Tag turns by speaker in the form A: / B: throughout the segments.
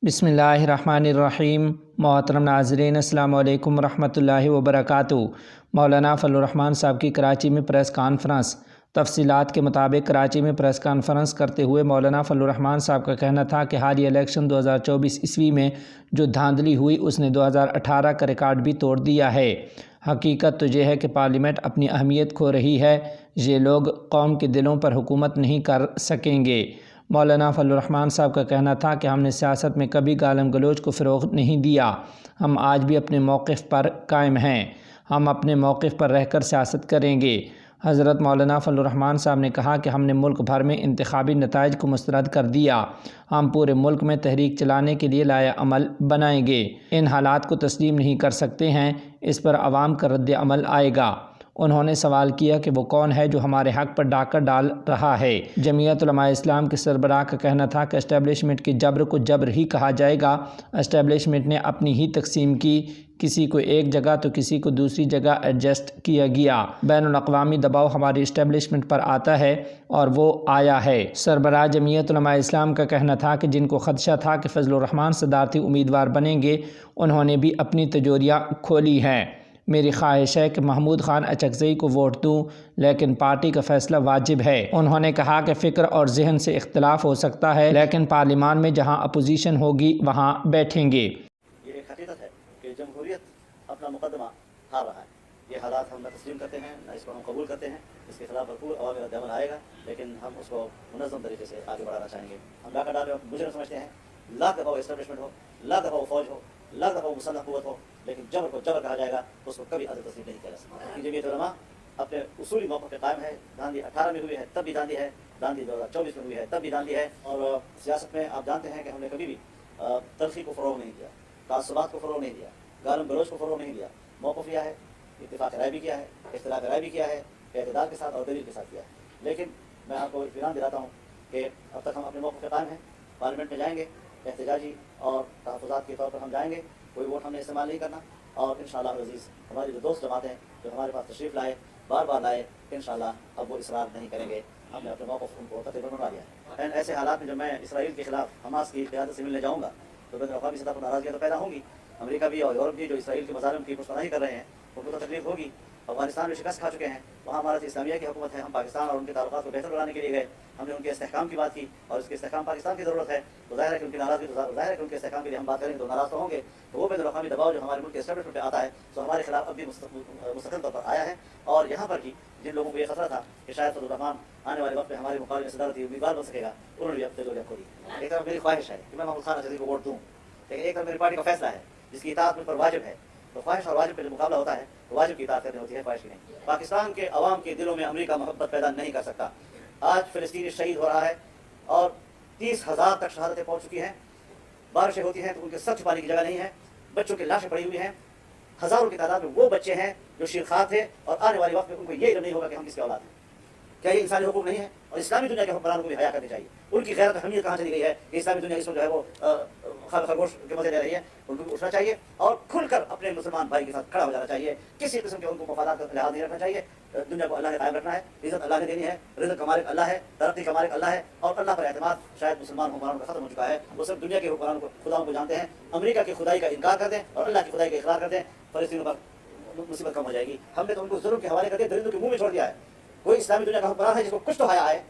A: بسم اللہ الرحمن الرحیم۔ محترم ناظرین، السلام علیکم ورحمۃ اللہ وبرکاتہ۔ مولانا فضل الرحمان صاحب کی کراچی میں پریس کانفرنس۔ تفصیلات کے مطابق کراچی میں پریس کانفرنس کرتے ہوئے مولانا فضل الرحمان صاحب کا کہنا تھا کہ حالیہ الیکشن 2024 عیسوی میں جو دھاندلی ہوئی اس نے 2018 کا ریکارڈ بھی توڑ دیا ہے۔ حقیقت تو یہ ہے کہ پارلیمنٹ اپنی اہمیت کھو رہی ہے۔ یہ لوگ قوم کے دلوں پر حکومت نہیں کر سکیں گے۔ مولانا فضل الرحمان صاحب کا کہنا تھا کہ ہم نے سیاست میں کبھی گالم گلوچ کو فروغ نہیں دیا۔ ہم آج بھی اپنے موقف پر قائم ہیں۔ ہم اپنے موقف پر رہ کر سیاست کریں گے۔ حضرت مولانا فضل الرحمان صاحب نے کہا کہ ہم نے ملک بھر میں انتخابی نتائج کو مسترد کر دیا۔ ہم پورے ملک میں تحریک چلانے کے لیے لائحہ عمل بنائیں گے۔ ان حالات کو تسلیم نہیں کر سکتے ہیں، اس پر عوام کا رد عمل آئے گا۔ انہوں نے سوال کیا کہ وہ کون ہے جو ہمارے حق پر ڈاکہ ڈال رہا ہے۔ جمعیت علماء اسلام کے سربراہ کا کہنا تھا کہ اسٹیبلشمنٹ کے جبر کو جبر ہی کہا جائے گا۔ اسٹیبلشمنٹ نے اپنی ہی تقسیم کی، کسی کو ایک جگہ تو کسی کو دوسری جگہ ایڈجسٹ کیا گیا۔ بین الاقوامی دباؤ ہماری اسٹیبلشمنٹ پر آتا ہے اور وہ آیا ہے۔ سربراہ جمعیت علماء اسلام کا کہنا تھا کہ جن کو خدشہ تھا کہ فضل الرحمان صدارتی امیدوار بنیں گے، انہوں نے بھی اپنی تجوریاں کھولی ہیں۔ میری خواہش ہے کہ محمود خان اچکزئی کو ووٹ دوں، لیکن پارٹی کا فیصلہ واجب ہے۔ انہوں نے کہا کہ فکر اور ذہن سے اختلاف ہو سکتا ہے، لیکن پارلیمان میں جہاں اپوزیشن ہوگی وہاں بیٹھیں گے۔
B: یہ ایک حقیقت ہے کہ جمہوریت اپنا مقدمہ ہار رہا ہے۔ یہ حالات ہم نہ تسلیم کرتے ہیں، نہ اس کو ہم قبول کرتے ہیں۔ اس کے خلاف بھرپور عوامی رد عمل آئے گا، لیکن ہم اس کو منظم طریقے سے آگے بڑھانا چاہیں گے۔ ہم ڈاکہ ڈالے مجرم سمجھتے ہیں، لاکھ دفعہ وہ اسٹیبلشمنٹ ہو، لاکھ دفعہ وہ فوج ہو، لاکھ دفعہ وہ مسلح قوت ہو، لیکن جبر کو جبر کہا جائے گا اس کو کبھی عدل تسلیم نہیں کیا جا سکتا۔ جمعیت علماء اپنے اصولی موقع پہ قائم ہے۔ دھاندلی 18 میں ہوئی ہے تب بھی دھاندلی ہے، دھاندلی 2024 میں ہوئی ہے تب بھی دھاندلی ہے۔ اور سیاست میں آپ جانتے ہیں کہ ہم نے کبھی بھی تلخی کو فروغ نہیں دیا، تعصبات کو فروغ نہیں دیا، گالم گلوچ کو فروغ نہیں دیا۔ موقف لیا ہے، اتفاق رائے بھی کیا ہے، اختلاف رائے بھی کیا ہے، اعتدال کے ساتھ اور دلیل کے ساتھ کیا ہے۔ لیکن میں آپ کو اطمینان دلاتا ہوں کہ اب تک ہم اپنے موقف پہ قائم ہیں۔ پارلیمنٹ میں جائیں گے، احتجاجی اور تحفظات کے طور پر ہم جائیں گے، کوئی ووٹ ہم نے استعمال نہیں کرنا۔ اور انشاءاللہ عزیز ہماری جو دوست جماعتیں ہیں جو ہمارے پاس تشریف لائے، بار بار لائے، انشاءاللہ اب وہ اصرار نہیں کریں گے۔ ہم نے اپنے موقف ان کو تقریباً بنوا لیا ہے۔ ایسے حالات میں جب میں اسرائیل کے خلاف حماس کی قیادت سے ملنے جاؤں گا تو بین الاقوامی سطح پر ناراضگیاں تو پیدا ہوں گی۔ امریکہ بھی اور یورپ بھی جو اسرائیل کے مظالم کی پشتپناہی کر رہے ہیں ان کو تو تکلیف ہوگی۔ افغانستان میں شکست کھا چکے ہیں، وہاں امارت اسلامیہ کی حکومت ہے۔ ہم پاکستان اور ان کے تعلقات کو بہتر بنانے کے لیے گئے، ہم نے ان کے استحکام کی بات کی اور اس کے استحکام پاکستان کی ضرورت ہے۔ تو ظاہر ہے کہ ان کی ناراضگی، ظاہر ہے کہ ان کے استحکام کے لیے ہم بات کریں گے تو ناراض تو ہوں گے۔ تو وہ بین الاقوامی دباؤ جو ہمارے ملک کے اسٹیبلشمنٹ پہ آتا ہے تو ہمارے خلاف اب بھی مستقل طور پر آیا ہے۔ اور یہاں پر بھی جن لوگوں کو یہ خطرہ تھا کہ شاید فضل الرحمان آنے والے وقت میں ہمارے مقابلے میں صدارتی امیدوار بن سکے گا، انہوں نے بھی اب تجویز کھولی۔ ایک طرف میری خواہش ہے کہ میں محمود خان اچکزئی کو ووٹ دوں، لیکن ایک طرف میری پارٹی کا فیصلہ ہے جس کی اطاعت مجھ پر واجب ہے۔ تو خواہش اور واجب پہ جو مقابلہ ہوتا ہے تو واجب کی اطاعت کرنی ہوتی ہے، خواہش کی نہیں۔ پاکستان کے عوام کے دلوں میں امریکہ محبت پیدا نہیں کر سکتا۔ آج فلسطینی شہید ہو رہا ہے اور 30,000 تک شہادتیں پہنچ چکی ہیں۔ بارشیں ہوتی ہیں تو ان کے سر چھپانے کی جگہ نہیں ہے، بچوں کی لاشیں پڑی ہوئی ہیں، ہزاروں کی تعداد میں وہ بچے ہیں جو شیرخوار تھے اور آنے والے وقت میں ان کو یہ علم نہیں ہوگا کہ ہم کس کے اولاد ہیں۔ کیا یہ انسانی حقوق نہیں ہے؟ اور اسلامی دنیا کے حکمرانوں کو بھی حیا کرنی چاہیے۔ ان کی غیرت اہمیت کہاں چلی گئی ہے کہ اسلامی دنیا اس وقت جو ہے وہ خرگوش کے مزے لے رہی ہے؟ ان کو بھی اٹھنا چاہیے اور کھل کر اپنے مسلمان بھائی کے ساتھ کھڑا ہو جانا چاہیے۔ کسی قسم کے ان کو مفادات کا لحاظ نہیں رکھنا چاہیے۔ دنیا کو اللہ نے قائم رکھنا ہے، عزت اللہ نے دینی ہے، رزق کا مالک اللہ ہے، ترقی کا مالک اللہ ہے، اور اللہ پر اعتماد شاید مسلمان حکمرانوں کا ختم ہو چکا ہے۔ وہ صرف دنیا کے حکمرانوں کو، خداؤں کو جانتے ہیں۔ امریکہ کی خدائی کا انکار کر دیں اور اللہ کی خدائی کا اقرار کر دیں، فلسطینیوں پر مصیبت کم ہو جائے گی۔ ہم نے تو ان کو ظلم کے حوالے کر دیا، درندوں کے منہ میں چھوڑ دیا ہے۔ کوئی اسلامی دنیا کا حکمران ہے جس کو کچھ تو حیا آئے،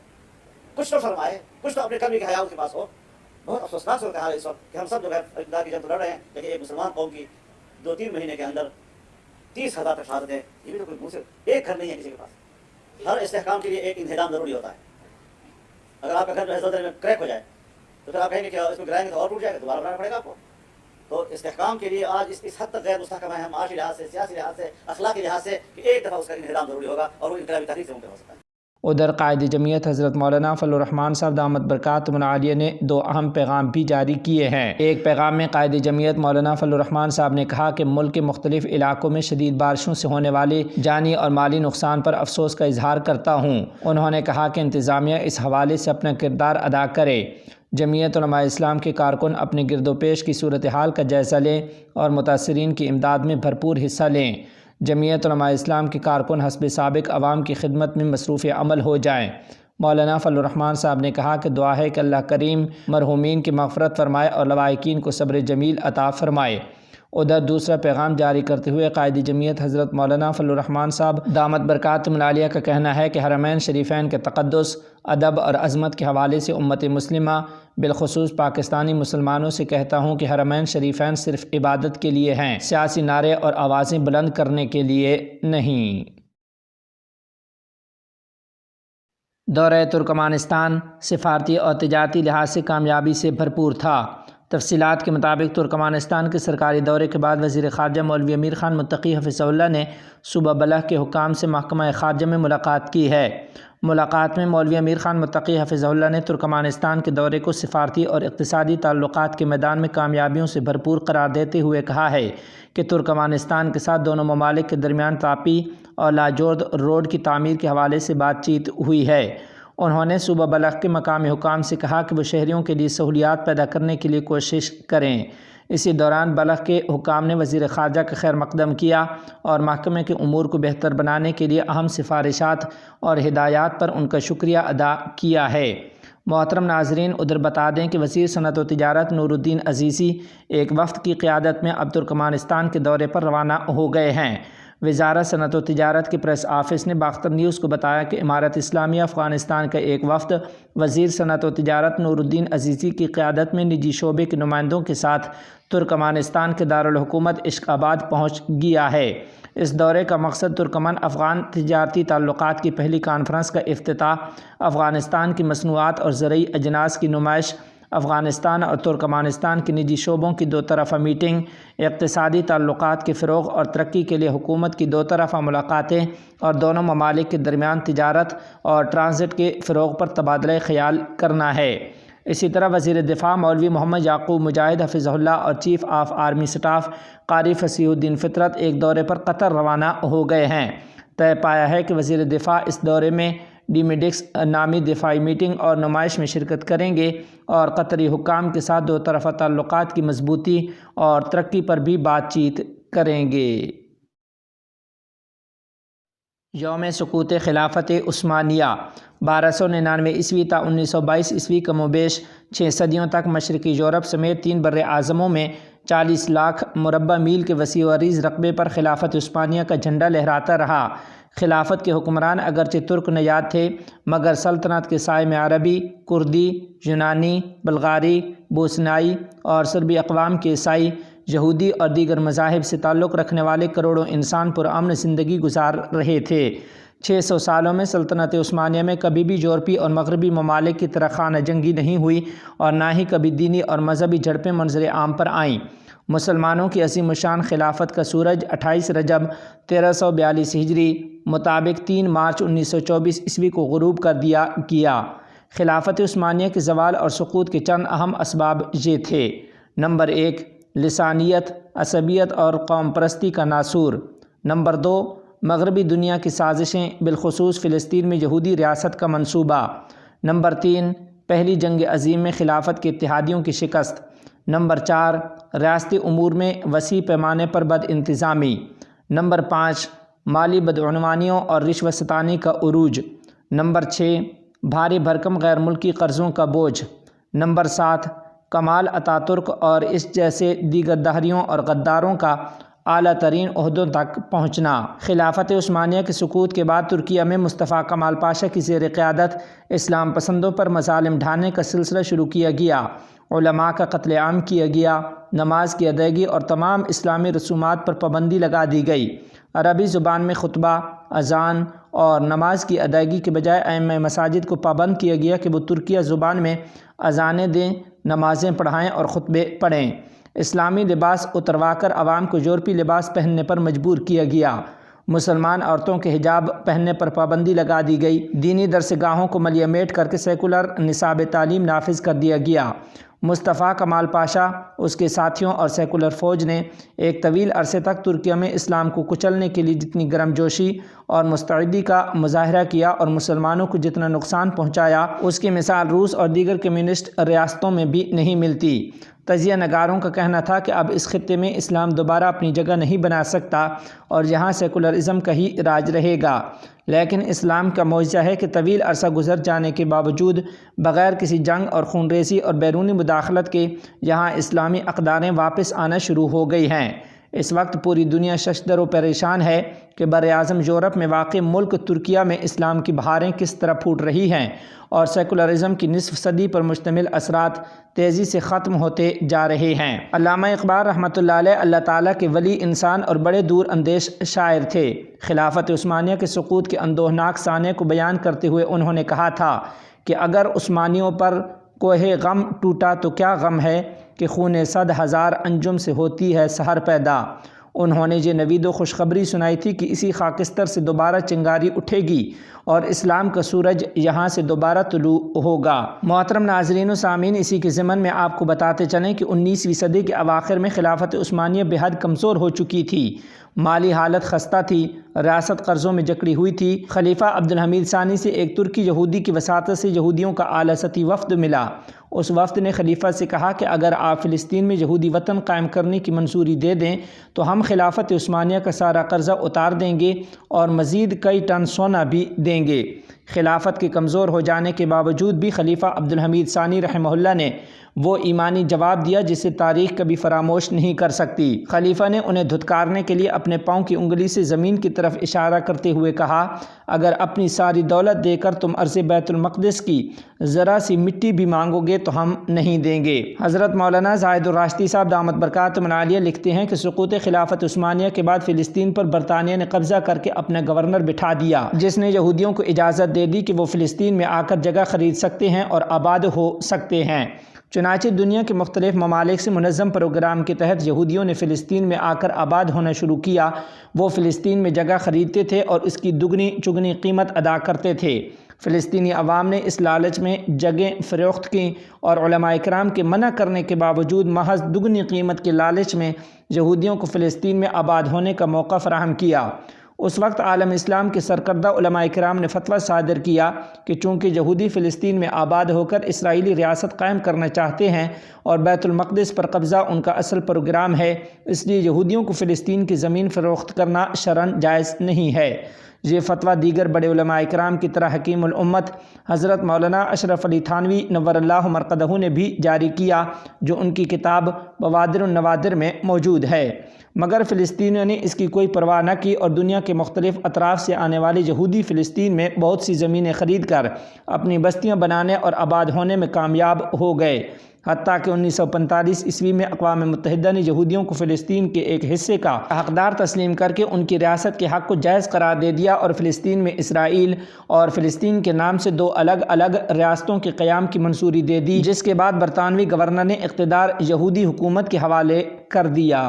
B: کچھ تو شرم آئے، کچھ تو اپنے کرنے کی حیا اس کے پاس ہو۔ بہت افسوسناک صورتحال ہے اس وقت کہ ہم سب جو ہے اقتدار کی جنگ لڑ رہے ہیں، لیکن ایک مسلمان قوم کی 2-3 مہینے کے اندر 30,000 تک شہادتیں، یہ بھی تو کوئی منہ سے ایک گھر نہیں ہے کسی کے پاس۔ ہر استحکام کے لیے ایک انہدام ضروری ہوتا ہے۔ اگر آپ کا گھر جو ہے زلزلے میں کریک ہو جائے تو پھر آپ کہیں گے کہ اس کو گرائیں گے تو اور ٹوٹ جائے گا، دوبارہ بنانا پڑے گا آپ کو۔ تو استحکام کے لیے آج اس حد تک غیر مستحکم ہے، معاشی لحاظ سے، سیاسی لحاظ سے، اخلاقی لحاظ سے، کہ ایک دفعہ اس کا انہدام ضروری ہوگا اور وہ انقلابی تحریک سے ممکن ہو سکتا ہے۔
A: ادھر قائد جمعیت حضرت مولانا فضل الرحمان صاحب دامت برکاتہم العالیہ نے 2 اہم پیغام بھی جاری کیے ہیں۔ ایک پیغام میں قائد جمعیت مولانا فضل الرحمان صاحب نے کہا کہ ملک کے مختلف علاقوں میں شدید بارشوں سے ہونے والے جانی اور مالی نقصان پر افسوس کا اظہار کرتا ہوں۔ انہوں نے کہا کہ انتظامیہ اس حوالے سے اپنا کردار ادا کرے۔ جمعیت علماء اسلام کے کارکن اپنے گرد و پیش کی صورتحال کا جائزہ لیں اور متاثرین کی امداد میں بھرپور حصہ لیں۔ جمعیت علماء اسلام کے کارکن حسب سابق عوام کی خدمت میں مصروف عمل ہو جائیں۔ مولانا فضل الرحمان صاحب نے کہا کہ دعا ہے کہ اللہ کریم مرحومین کی مغفرت فرمائے اور لواحقین کو صبر جمیل عطا فرمائے۔ ادھر دوسرا پیغام جاری کرتے ہوئے قائد جمعیت حضرت مولانا فضل الرحمان صاحب دامت برکاتہم العالیہ کا کہنا ہے کہ حرمین شریفین کے تقدس، ادب اور عظمت کے حوالے سے امت مسلمہ بالخصوص پاکستانی مسلمانوں سے کہتا ہوں کہ حرمین شریفین صرف عبادت کے لیے ہیں، سیاسی نعرے اور آوازیں بلند کرنے کے لیے نہیں۔ دورہ ترکمانستان سفارتی اور تجارتی لحاظ سے کامیابی سے بھرپور تھا۔ تفصیلات کے مطابق ترکمانستان کے سرکاری دورے کے بعد وزیر خارجہ مولوی امیر خان متقی حفظہ اللہ نے صوبہ بلخ کے حکام سے محکمہ خارجہ میں ملاقات کی ہے۔ ملاقات میں مولوی امیر خان متقی حفظہ اللہ نے ترکمانستان کے دورے کو سفارتی اور اقتصادی تعلقات کے میدان میں کامیابیوں سے بھرپور قرار دیتے ہوئے کہا ہے کہ ترکمانستان کے ساتھ دونوں ممالک کے درمیان تاپی اور لاجورد روڈ کی تعمیر کے حوالے سے بات چیت ہوئی ہے۔ انہوں نے صوبہ بلخ کے مقامی حکام سے کہا کہ وہ شہریوں کے لیے سہولیات پیدا کرنے کے لیے کوشش کریں۔ اسی دوران بلخ کے حکام نے وزیر خارجہ کا خیر مقدم کیا اور محکمے کے امور کو بہتر بنانے کے لیے اہم سفارشات اور ہدایات پر ان کا شکریہ ادا کیا ہے۔ محترم ناظرین، ادھر بتا دیں کہ وزیر صنعت و تجارت نور الدین عزیزی ایک وفد کی قیادت میں اب ترکمانستان کے دورے پر روانہ ہو گئے ہیں۔ وزارت صنعت و تجارت کے پریس آفس نے باختر نیوز کو بتایا کہ امارت اسلامیہ افغانستان کا ایک وفد وزیر صنعت و تجارت نور الدین عزیزی کی قیادت میں نجی شعبے کے نمائندوں کے ساتھ ترکمانستان کے دارالحکومت عشق آباد پہنچ گیا ہے۔ اس دورے کا مقصد ترکمن افغان تجارتی تعلقات کی پہلی کانفرنس کا افتتاح، افغانستان کی مصنوعات اور زرعی اجناس کی نمائش، افغانستان اور ترکمانستان کے نجی شعبوں کی دو طرفہ میٹنگ، اقتصادی تعلقات کے فروغ اور ترقی کے لیے حکومت کی دو طرفہ ملاقاتیں اور دونوں ممالک کے درمیان تجارت اور ٹرانزٹ کے فروغ پر تبادلہ خیال کرنا ہے۔ اسی طرح وزیر دفاع مولوی محمد یعقوب مجاہد حفظہ اللہ اور چیف آف آرمی سٹاف قاری فصیح الدین فطرت ایک دورے پر قطر روانہ ہو گئے ہیں۔ طے پایا ہے کہ وزیر دفاع اس دورے میں ڈیمیڈکس نامی دفاعی میٹنگ اور نمائش میں شرکت کریں گے اور قطری حکام کے ساتھ دو طرفہ تعلقات کی مضبوطی اور ترقی پر بھی بات چیت کریں گے۔ یوم سقوط خلافت عثمانیہ 1299 عیسوی تا 1922 عیسوی کم و بیش 6 صدیوں تک مشرقی یورپ سمیت 3 بر اعظموں میں 40 لاکھ مربع میل کے وسیع و عریض رقبے پر خلافت عثمانیہ کا جھنڈا لہراتا رہا۔ خلافت کے حکمران اگرچہ ترک نیاد تھے مگر سلطنت کے سائے میں عربی، کردی، یونانی، بلغاری، بوسنائی اور سربی اقوام کے عیسائی، یہودی اور دیگر مذاہب سے تعلق رکھنے والے کروڑوں انسان پرامن زندگی گزار رہے تھے۔ 600 سالوں میں سلطنت عثمانیہ میں کبھی بھی یورپی اور مغربی ممالک کی طرح خانہ جنگی نہیں ہوئی اور نہ ہی کبھی دینی اور مذہبی جھڑپیں منظر عام پر آئیں۔ مسلمانوں کی عظیم الشان خلافت کا سورج 28 رجب 1342 ہجری مطابق 3 مارچ 1924 عیسوی کو غروب کر دیا گیا۔ خلافت عثمانیہ کے زوال اور سقوط کے چند اہم اسباب یہ تھے: نمبر 1، لسانیت، عصبیت اور قوم پرستی کا ناسور۔ نمبر 2، مغربی دنیا کی سازشیں بالخصوص فلسطین میں یہودی ریاست کا منصوبہ۔ نمبر 3، پہلی جنگ عظیم میں خلافت کے اتحادیوں کی شکست۔ نمبر 4، ریاستی امور میں وسیع پیمانے پر بد انتظامی۔ نمبر 5، مالی بدعنوانیوں اور رشوت ستانی کا عروج۔ نمبر 6، بھاری بھرکم غیر ملکی قرضوں کا بوجھ۔ نمبر 7، کمال اتاترک اور اس جیسے دیگر دہریوں اور غداروں کا اعلیٰ ترین عہدوں تک پہنچنا۔ خلافت عثمانیہ کے سقوط کے بعد ترکیہ میں مصطفیٰ کمال پاشا کی زیر قیادت اسلام پسندوں پر مظالم ڈھانے کا سلسلہ شروع کیا گیا۔ علماء کا قتل عام کیا گیا، نماز کی ادائیگی اور تمام اسلامی رسومات پر پابندی لگا دی گئی۔ عربی زبان میں خطبہ، اذان اور نماز کی ادائیگی کے بجائے ائمہ مساجد کو پابند کیا گیا کہ وہ ترکیہ زبان میں اذانیں دیں، نمازیں پڑھائیں اور خطبے پڑھیں۔ اسلامی لباس اتروا کر عوام کو یورپی لباس پہننے پر مجبور کیا گیا۔ مسلمان عورتوں کے حجاب پہننے پر پابندی لگا دی گئی۔ دینی درسگاہوں کو ملیہ میٹ کر کے سیکولر نصاب تعلیم نافذ کر دیا گیا۔ مصطفیٰ کمال پاشا، اس کے ساتھیوں اور سیکولر فوج نے ایک طویل عرصے تک ترکیہ میں اسلام کو کچلنے کے لیے جتنی گرم جوشی اور مستعدی کا مظاہرہ کیا اور مسلمانوں کو جتنا نقصان پہنچایا، اس کی مثال روس اور دیگر کمیونسٹ ریاستوں میں بھی نہیں ملتی۔ تجزیہ نگاروں کا کہنا تھا کہ اب اس خطے میں اسلام دوبارہ اپنی جگہ نہیں بنا سکتا اور یہاں سیکولرزم کا ہی راج رہے گا، لیکن اسلام کا معجزہ ہے کہ طویل عرصہ گزر جانے کے باوجود بغیر کسی جنگ اور خونریزی اور بیرونی مداخلت کے یہاں اسلامی اقداریں واپس آنا شروع ہو گئی ہیں۔ اس وقت پوری دنیا ششدر و پریشان ہے کہ براعظم یورپ میں واقع ملک ترکیہ میں اسلام کی بہاریں کس طرح پھوٹ رہی ہیں اور سیکولرزم کی نصف صدی پر مشتمل اثرات تیزی سے ختم ہوتے جا رہے ہیں۔ علامہ اقبال رحمۃ اللہ علیہ اللہ تعالیٰ کے ولی انسان اور بڑے دور اندیش شاعر تھے۔ خلافت عثمانیہ کے سقوط کے اندوہناک سانحے کو بیان کرتے ہوئے انہوں نے کہا تھا کہ اگر عثمانیوں پر کوہ غم ٹوٹا تو کیا غم ہے کہ خون 100,000 انجم سے ہوتی ہے سحر پیدا۔ انہوں نے یہ نوید و خوشخبری سنائی تھی کہ اسی خاکستر سے دوبارہ چنگاری اٹھے گی اور اسلام کا سورج یہاں سے دوبارہ طلوع ہوگا۔ محترم ناظرین و سامعین، اسی کے ضمن میں آپ کو بتاتے چلیں کہ 19ویں صدی کے اواخر میں خلافت عثمانیہ بے حد کمزور ہو چکی تھی، مالی حالت خستہ تھی، ریاست قرضوں میں جکڑی ہوئی تھی۔ خلیفہ عبدالحمید ثانی سے ایک ترکی یہودی کی وساطت سے یہودیوں کا اعلیٰ سطحی وفد ملا۔ اس وفد نے خلیفہ سے کہا کہ اگر آپ فلسطین میں یہودی وطن قائم کرنے کی منظوری دے دیں تو ہم خلافت عثمانیہ کا سارا قرضہ اتار دیں گے اور مزید کئی ٹن سونا بھی دیں گے۔ خلافت کے کمزور ہو جانے کے باوجود بھی خلیفہ عبدالحمید ثانی رحمہ اللہ نے وہ ایمانی جواب دیا جسے تاریخ کبھی فراموش نہیں کر سکتی۔ خلیفہ نے انہیں دھتکارنے کے لیے اپنے پاؤں کی انگلی سے زمین کی طرف اشارہ کرتے ہوئے کہا، اگر اپنی ساری دولت دے کر تم عرض بیت المقدس کی ذرا سی مٹی بھی مانگو گے تو ہم نہیں دیں گے۔ حضرت مولانا زاہد الراشدی صاحب دامت برکاتہم العالیہ لکھتے ہیں کہ سقوط خلافت عثمانیہ کے بعد فلسطین پر برطانیہ نے قبضہ کر کے اپنا گورنر بٹھا دیا، جس نے یہودیوں کو اجازت دے دی کہ وہ فلسطین میں آ کر جگہ خرید سکتے ہیں اور آباد ہو سکتے ہیں۔ چنانچہ دنیا کے مختلف ممالک سے منظم پروگرام کے تحت یہودیوں نے فلسطین میں آ کر آباد ہونا شروع کیا۔ وہ فلسطین میں جگہ خریدتے تھے اور اس کی دگنی چگنی قیمت ادا کرتے تھے۔ فلسطینی عوام نے اس لالچ میں جگہیں فروخت کیں اور علماء کرام کے منع کرنے کے باوجود محض دگنی قیمت کے لالچ میں یہودیوں کو فلسطین میں آباد ہونے کا موقع فراہم کیا۔ اس وقت عالم اسلام کے سرکردہ علماء کرام نے فتویٰ صادر کیا کہ چونکہ یہودی فلسطین میں آباد ہو کر اسرائیلی ریاست قائم کرنا چاہتے ہیں اور بیت المقدس پر قبضہ ان کا اصل پروگرام ہے، اس لیے یہودیوں کو فلسطین کی زمین فروخت کرنا شرعاً جائز نہیں ہے۔ یہ فتویٰ دیگر بڑے علماء کرام کی طرح حکیم الامت حضرت مولانا اشرف علی تھانوی نور اللہ مرقدہ نے بھی جاری کیا، جو ان کی کتاب بوادر النوادر میں موجود ہے۔ مگر فلسطینیوں نے اس کی کوئی پرواہ نہ کی اور دنیا کے مختلف اطراف سے آنے والے یہودی فلسطین میں بہت سی زمینیں خرید کر اپنی بستیاں بنانے اور آباد ہونے میں کامیاب ہو گئے، حتیٰ کہ 1945 عیسوی میں اقوام متحدہ نے یہودیوں کو فلسطین کے ایک حصے کا حقدار تسلیم کر کے ان کی ریاست کے حق کو جائز قرار دے دیا اور فلسطین میں اسرائیل اور فلسطین کے نام سے 2 الگ الگ ریاستوں کے قیام کی منظوری دے دی، جس کے بعد برطانوی گورنر نے اقتدار یہودی حکومت کے حوالے کر دیا۔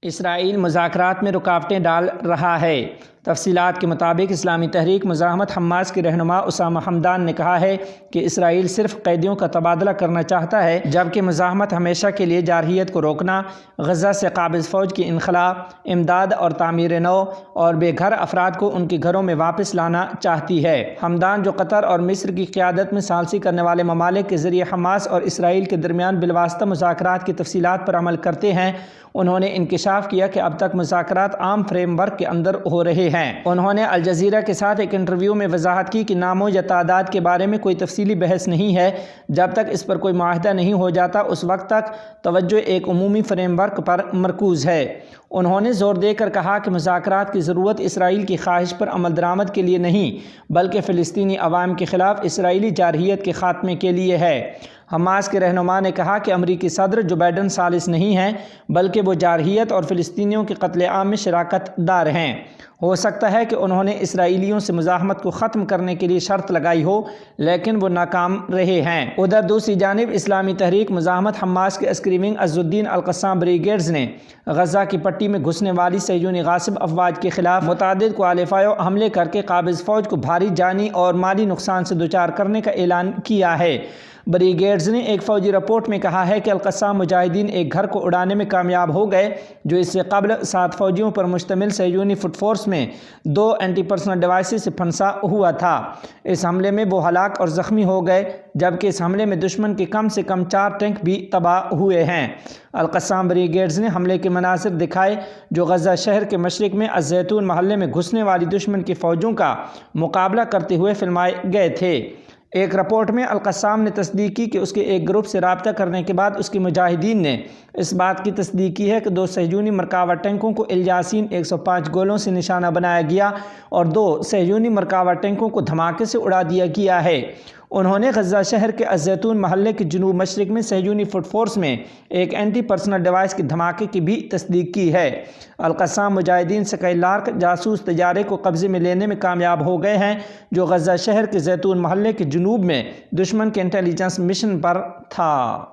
A: اسرائیل مذاکرات میں رکاوٹیں ڈال رہا ہے۔ تفصیلات کے مطابق اسلامی تحریک مزاحمت حماس کے رہنما اسامہ حمدان نے کہا ہے کہ اسرائیل صرف قیدیوں کا تبادلہ کرنا چاہتا ہے، جبکہ مزاحمت ہمیشہ کے لیے جارحیت کو روکنا، غزہ سے قابض فوج کی انخلاء، امداد اور تعمیر نو اور بے گھر افراد کو ان کے گھروں میں واپس لانا چاہتی ہے۔ حمدان، جو قطر اور مصر کی قیادت میں ثالثی کرنے والے ممالک کے ذریعے حماس اور اسرائیل کے درمیان بالواسطہ مذاکرات کی تفصیلات پر عمل کرتے ہیں، انہوں نے انکشاف کیا کہ اب تک مذاکرات عام فریم ورک کے اندر ہو رہے ہیں۔ انہوں نے الجزیرہ کے ساتھ ایک انٹرویو میں وضاحت کی کہ ناموں یا تعداد کے بارے میں کوئی تفصیلی بحث نہیں ہے۔ جب تک اس پر کوئی معاہدہ نہیں ہو جاتا اس وقت تک توجہ ایک عمومی فریم ورک پر مرکوز ہے۔ انہوں نے زور دے کر کہا کہ مذاکرات کی ضرورت اسرائیل کی خواہش پر عمل درآمد کے لیے نہیں، بلکہ فلسطینی عوام کے خلاف اسرائیلی جارحیت کے خاتمے کے لیے ہے۔ حماس کے رہنما نے کہا کہ امریکی صدر جو بائیڈن ثالث نہیں ہیں، بلکہ وہ جارحیت اور فلسطینیوں کے قتل عام میں شراکت دار ہیں۔ ہو سکتا ہے کہ انہوں نے اسرائیلیوں سے مزاحمت کو ختم کرنے کے لیے شرط لگائی ہو، لیکن وہ ناکام رہے ہیں۔ ادھر دوسری جانب اسلامی تحریک مزاحمت حماس کے عسکری ونگ عز الدین القسام بریگیڈز نے غزہ کی پٹی میں گھسنے والی صہیونی غاصب افواج کے خلاف متعدد کوالفائی حملے کر کے قابض فوج کو بھاری جانی اور مالی نقصان سے دوچار کرنے کا اعلان کیا ہے۔ بریگیڈز نے ایک فوجی رپورٹ میں کہا ہے کہ القصام مجاہدین ایک گھر کو اڑانے میں کامیاب ہو گئے جو اس سے قبل 7 فوجیوں پر مشتمل صہیونی فٹ فورس میں 2 اینٹی پرسنل ڈیوائسز سے پھنسا ہوا تھا۔ اس حملے میں وہ ہلاک اور زخمی ہو گئے، جبکہ اس حملے میں دشمن کے کم سے کم 4 ٹینک بھی تباہ ہوئے ہیں۔ القصام بریگیڈز نے حملے کے مناظر دکھائے جو غزہ شہر کے مشرق میں الزیتون محلے میں گھسنے والی دشمن کی فوجوں کا مقابلہ کرتے ہوئے فلمائے گئے تھے۔ ایک رپورٹ میں القصام نے تصدیق کی کہ اس کے ایک گروپ سے رابطہ کرنے کے بعد اس کے مجاہدین نے اس بات کی تصدیق کی ہے کہ 2 صہیونی مرکاوا ٹینکوں کو الجاسین 105 گولوں سے نشانہ بنایا گیا اور 2 صہیونی مرکاوا ٹینکوں کو دھماکے سے اڑا دیا گیا ہے۔ انہوں نے غزہ شہر کے الزیتون محلے کے جنوب مشرق میں صہیونی فٹ فورس میں ایک اینٹی پرسنل ڈیوائس کے دھماکے کی بھی تصدیق کی ہے۔ القصام مجاہدین سکائی لارک جاسوس طیارے کو قبضے میں لینے میں کامیاب ہو گئے ہیں جو غزہ شہر کے زیتون محلے کے جنوب میں دشمن کے انٹیلیجنس مشن پر تھا۔